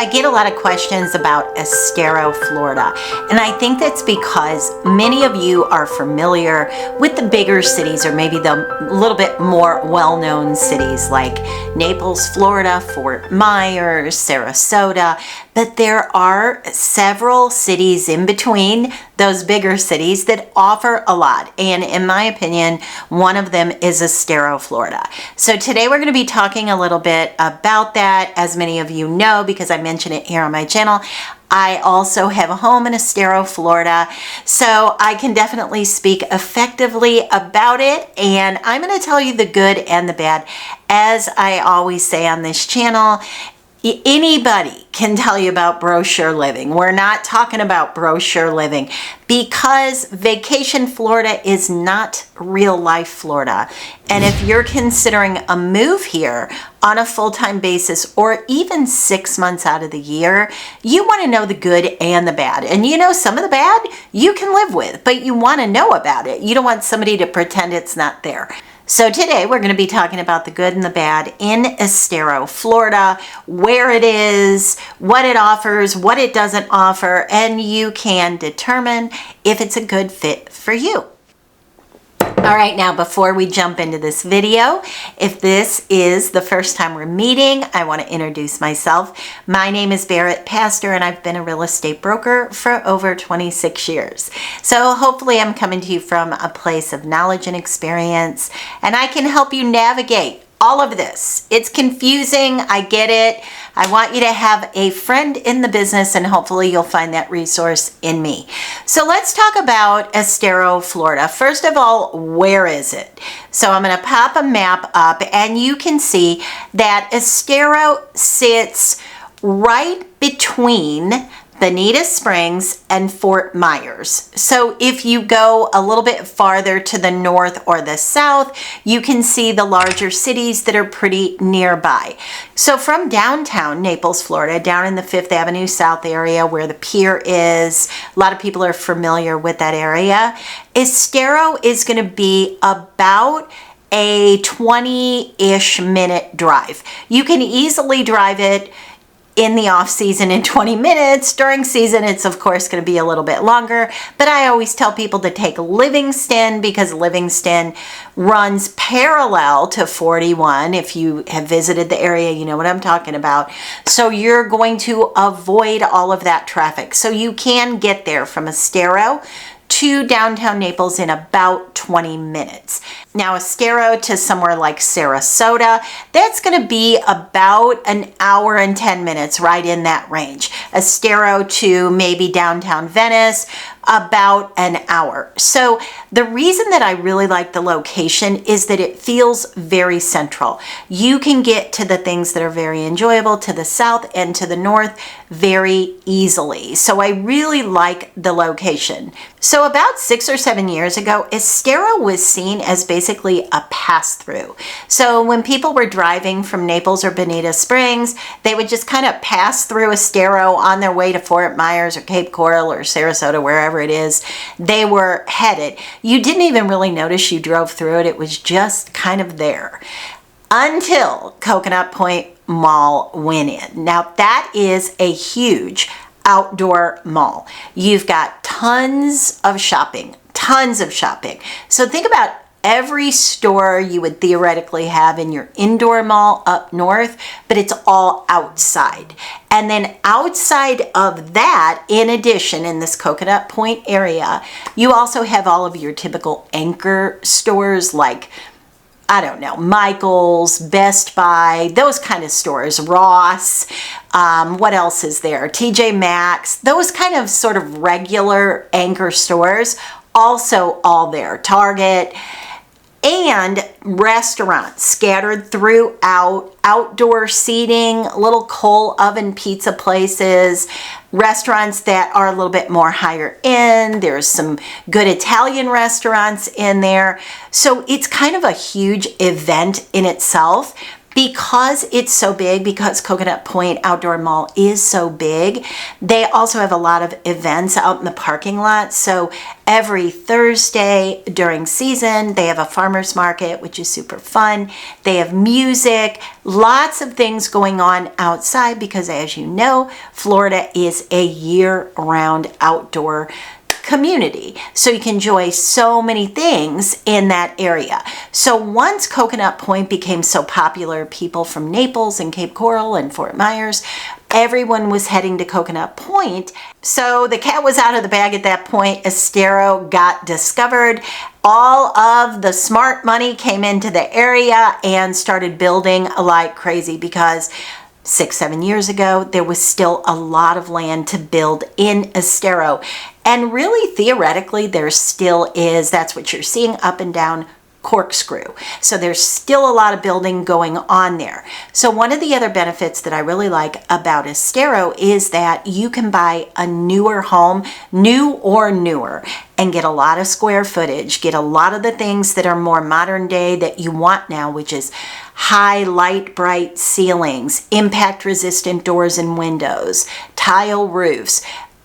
I get a lot of questions about Estero, Florida, and I think that's because many of you are familiar with the bigger cities, or maybe the little bit more well-known cities like Naples, Florida, Fort Myers, Sarasota, but there are several cities in between those bigger cities that offer a lot, and in my opinion, one of them is Estero, Florida. So today we're going to be talking a little bit about that. As many of you know, because I mention it here on my channel, I also have a home in Estero, Florida, so I can definitely speak effectively about it, and I'm going to tell you the good and the bad. As I always say on this channel, anybody can tell you about brochure living. We're not talking about brochure living because vacation Florida is not real life Florida. And if you're considering a move here on a full-time basis or even 6 months out of the year, you want to know the good and the bad. And you know, some of the bad you can live with, but you want to know about it. You don't want somebody to pretend it's not there. So today we're going to be talking about the good and the bad in Estero, Florida, where it is, what it offers, what it doesn't offer, and you can determine if it's a good fit for you. All right, now before we jump into this video, if this is the first time we're meeting, I want to introduce myself. My name is Barrett Pastor, and I've been a real estate broker for over 26 years. So hopefully I'm coming to you from a place of knowledge and experience, and I can help you navigate all of this. It's confusing, I get it. I want you to have a friend in the business, and hopefully you'll find that resource in me. So let's talk about Estero, Florida. First of all, where is it? So I'm going to pop a map up, and you can see that Estero sits right between Bonita Springs and Fort Myers. So if you go a little bit farther to the north or the south, you can see the larger cities that are pretty nearby. So from downtown Naples, Florida, down in the 5th Avenue South area where the pier is, a lot of people are familiar with that area. Estero is going to be about a 20-ish minute drive. You can easily drive it in the off season in 20 minutes. During season, it's of course going to be a little bit longer, but I always tell people to take Livingston because Livingston runs parallel to 41. If you have visited the area, you know what I'm talking about. So you're going to avoid all of that traffic. So you can get there from Estero to downtown Naples in about 20 minutes. Now, Estero to somewhere like Sarasota, that's going to be about an hour and 10 minutes, right in that range. Estero to maybe downtown Venice, about an hour. So the reason that I really like the location is that it feels very central. You can get to the things that are very enjoyable to the south and to the north very easily. So I really like the location. So about 6 or 7 years ago, Estero was seen as basically a pass-through. So when people were driving from Naples or Bonita Springs, they would just kind of pass through Estero on their way to Fort Myers or Cape Coral or Sarasota, wherever it is they were headed. You didn't even really notice you drove through it. It was just kind of there until Coconut Point Mall went in. Now that is a huge outdoor mall. You've got tons of shopping. So think about every store you would theoretically have in your indoor mall up north, but it's all outside. And then outside of that, in addition, in this Coconut Point area, you also have all of your typical anchor stores like, I don't know, Michael's, Best Buy, those kind of stores, Ross, what else is there? TJ Maxx, those kind of sort of regular anchor stores, also all there. Target, and restaurants scattered throughout, outdoor seating, little coal oven pizza places, restaurants that are a little bit more higher end. There's some good Italian restaurants in there. So it's kind of a huge event in itself. Because it's so big, because Coconut Point Outdoor Mall is so big, they also have a lot of events out in the parking lot. So every Thursday during season, they have a farmer's market, which is super fun. They have music, lots of things going on outside because, as you know, Florida is a year-round outdoor community. So you can enjoy so many things in that area. So once Coconut Point became so popular, people from Naples and Cape Coral and Fort Myers, everyone was heading to Coconut Point. So the cat was out of the bag at that point. Estero got discovered. All of the smart money came into the area and started building like crazy because 6-7 years ago, there was still a lot of land to build in Estero. And really, theoretically, there still is. That's what you're seeing up and down Corkscrew. So there's still a lot of building going on there. So one of the other benefits that I really like about Estero is that you can buy a newer home, new or newer, and get a lot of square footage, get a lot of the things that are more modern day that you want now, which is high light bright ceilings, impact resistant doors and windows, tile roofs,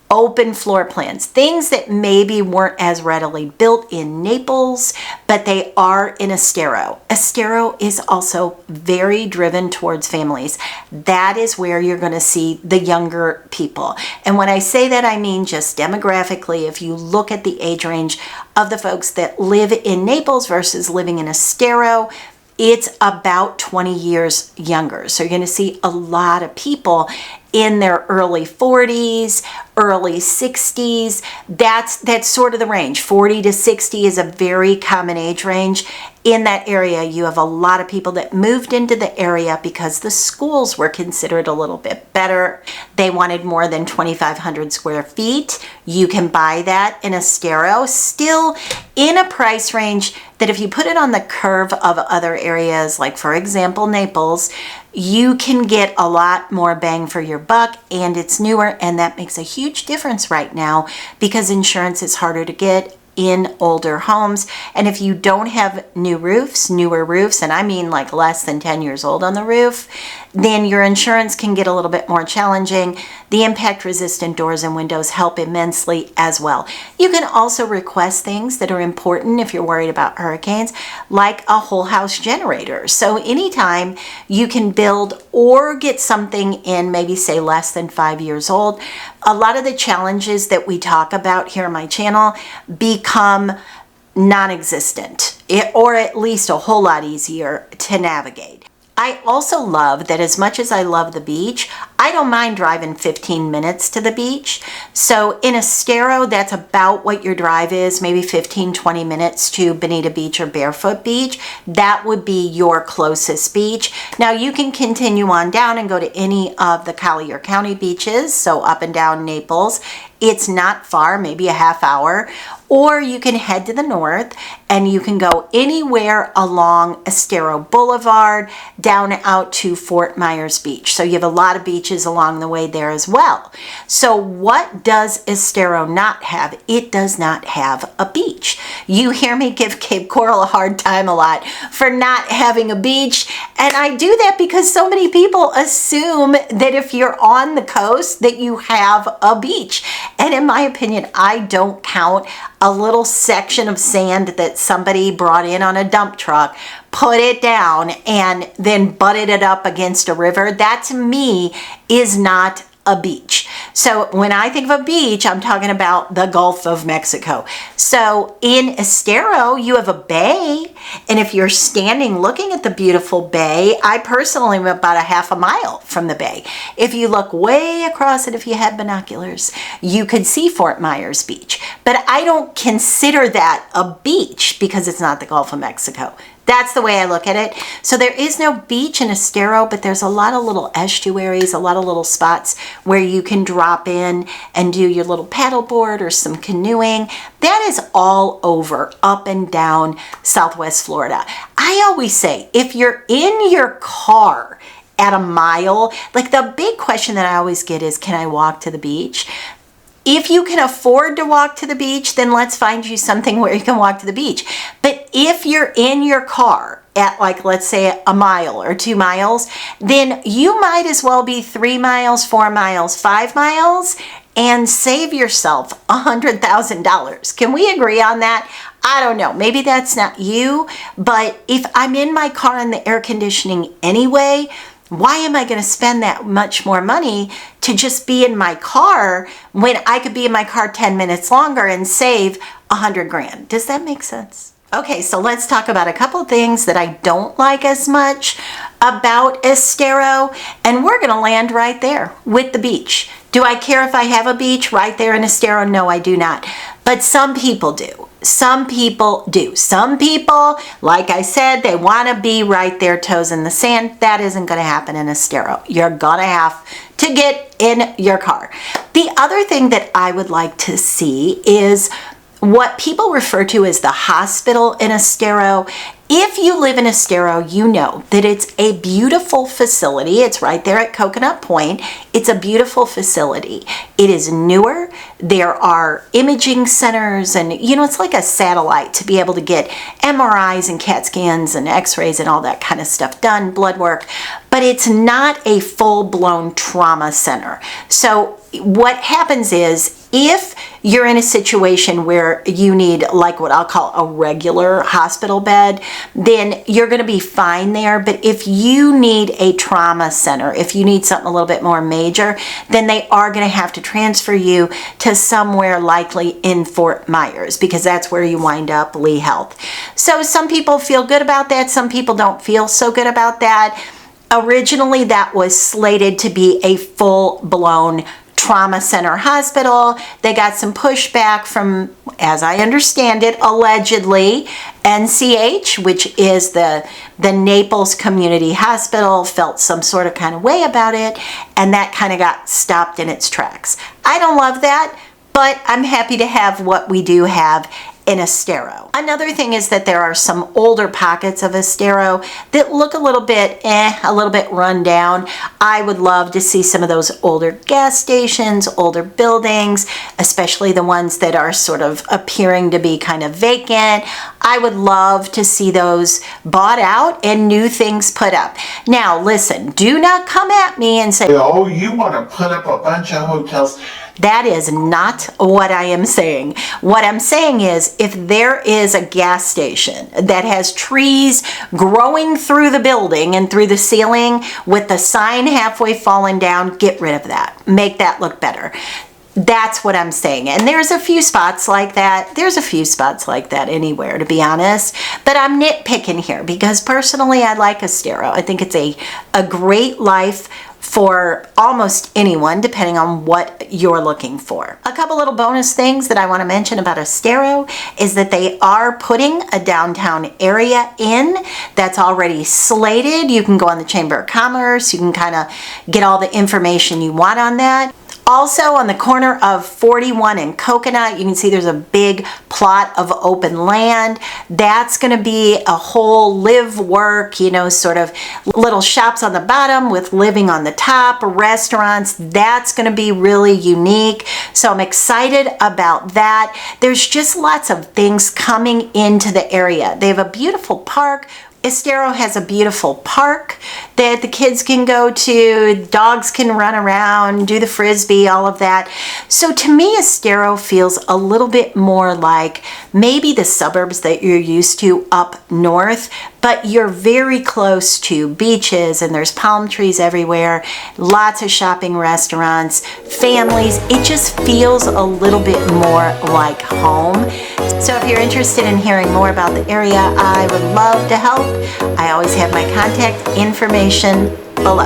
open floor plans, things that maybe weren't as readily built in Naples, but they are in Estero. Estero is also very driven towards families. That is where you're going to see the younger people. And when I say that, I mean just demographically, if you look at the age range of the folks that live in Naples versus living in Estero, it's about 20 years younger. So you're going to see a lot of people in their early 40s, early 60s. That's sort of the range. 40 to 60 is a very common age range. In that area, you have a lot of people that moved into the area because the schools were considered a little bit better. They wanted more than 2,500 square feet. You can buy that in Estero, still in a price range that if you put it on the curve of other areas, like for example, Naples, you can get a lot more bang for your buck, and it's newer, and that makes a huge difference right now because insurance is harder to get in older homes. And if you don't have newer roofs, and I mean like less than 10 years old on the roof, then your insurance can get a little bit more challenging. The impact resistant doors and windows help immensely as well. You can also request things that are important if you're worried about hurricanes, like a whole house generator. So anytime you can build or get something in, maybe say less than 5 years old, a lot of the challenges that we talk about here on my channel become non-existent, or at least a whole lot easier to navigate. I also love that as much as I love the beach, I don't mind driving 15 minutes to the beach. So in Estero, that's about what your drive is, maybe 15, 20 minutes to Bonita Beach or Barefoot Beach. That would be your closest beach. Now you can continue on down and go to any of the Collier County beaches, so up and down Naples. It's not far, maybe a half hour. Or you can head to the north and you can go anywhere along Estero Boulevard down out to Fort Myers Beach. So you have a lot of beaches along the way there as well. So what does Estero not have? It does not have a beach. You hear me give Cape Coral a hard time a lot for not having a beach. And I do that because so many people assume that if you're on the coast that you have a beach. And in my opinion, I don't count a little section of sand that somebody brought in on a dump truck, put it down, and then butted it up against a river. That to me is not a beach. So when I think of a beach, I'm talking about the Gulf of Mexico. So in Estero, you have a bay, and if you're standing looking at the beautiful bay, I personally am about a half a mile from the bay. If you look way across it, if you had binoculars, you could see Fort Myers Beach. But I don't consider that a beach because it's not the Gulf of Mexico. That's the way I look at it. So there is no beach in Estero, but there's a lot of little estuaries, a lot of little spots where you can drop in and do your little paddleboard or some canoeing. That is all over, up and down Southwest Florida. I always say, if you're in your car at a mile, like the big question that I always get is, can I walk to the beach? If you can afford to walk to the beach, then let's find you something where you can walk to the beach. But if you're in your car at, like, let's say a mile or 2 miles, then you might as well be 3 miles, 4 miles, 5 miles and save yourself $100,000. Can we agree on that? I don't know. Maybe that's not you, but if I'm in my car in the air conditioning anyway, why am I going to spend that much more money to just be in my car when I could be in my car 10 minutes longer and save 100 grand? Does that make sense? Okay, so let's talk about a couple of things that I don't like as much about Estero, and we're going to land right there with the beach. Do I care if I have a beach right there in Estero? No, I do not. But some people do. Some people do. Some people, like I said, they want to be right there, toes in the sand. That isn't going to happen in Estero. You're going to have to get in your car. The other thing that I would like to see is what people refer to as the hospital in Estero. If you live in Estero, you know that it's a beautiful facility. It's right there at Coconut Point. It's a beautiful facility. It is newer. There are imaging centers, and it's like a satellite to be able to get MRIs and CAT scans and x-rays and all that kind of stuff done, blood work, but it's not a full-blown trauma center. So what happens is, if you're in a situation where you need, like, what I'll call a regular hospital bed, then you're going to be fine there. But if you need a trauma center, if you need something a little bit more major, then they are going to have to transfer you to somewhere likely in Fort Myers, because that's where you wind up, Lee Health. So some people feel good about that. Some people don't feel so good about that. Originally, that was slated to be a full-blown trauma center hospital. They got some pushback from, as I understand it, allegedly, NCH, which is the Naples Community Hospital, felt some sort of kind of way about it, and that kind of got stopped in its tracks. I don't love that, but I'm happy to have what we do have in Estero. Another thing is that there are some older pockets of Estero that look a little bit run down. I would love to see some of those older gas stations, older buildings, especially the ones that are sort of appearing to be kind of vacant. I would love to see those bought out and new things put up. Now, listen, do not come at me and say, oh, you want to put up a bunch of hotels. That is not what I am saying. What I'm saying is, if there is a gas station that has trees growing through the building and through the ceiling with the sign halfway fallen down, get rid of that. Make that look better. That's what I'm saying. And there's a few spots like that. There's a few spots like that anywhere, to be honest. But I'm nitpicking here because personally I like Estero. I think it's a great life for almost anyone, depending on what you're looking for. A couple little bonus things that I want to mention about Estero is that they are putting a downtown area in that's already slated. You can go on the Chamber of Commerce. You can kind of get all the information you want on that. Also, on the corner of 41 and Coconut, you can see there's a big plot of open land. That's going to be a whole live work, sort of little shops on the bottom with living on the top, restaurants. That's going to be really unique. So I'm excited about that. There's just lots of things coming into the area. They have a beautiful park. Estero has a beautiful park that the kids can go to, dogs can run around, do the frisbee, all of that. So to me, Estero feels a little bit more like maybe the suburbs that you're used to up north, but you're very close to beaches and there's palm trees everywhere, lots of shopping, restaurants, families. It just feels a little bit more like home. So if you're interested in hearing more about the area, I would love to help. I always have my contact information below.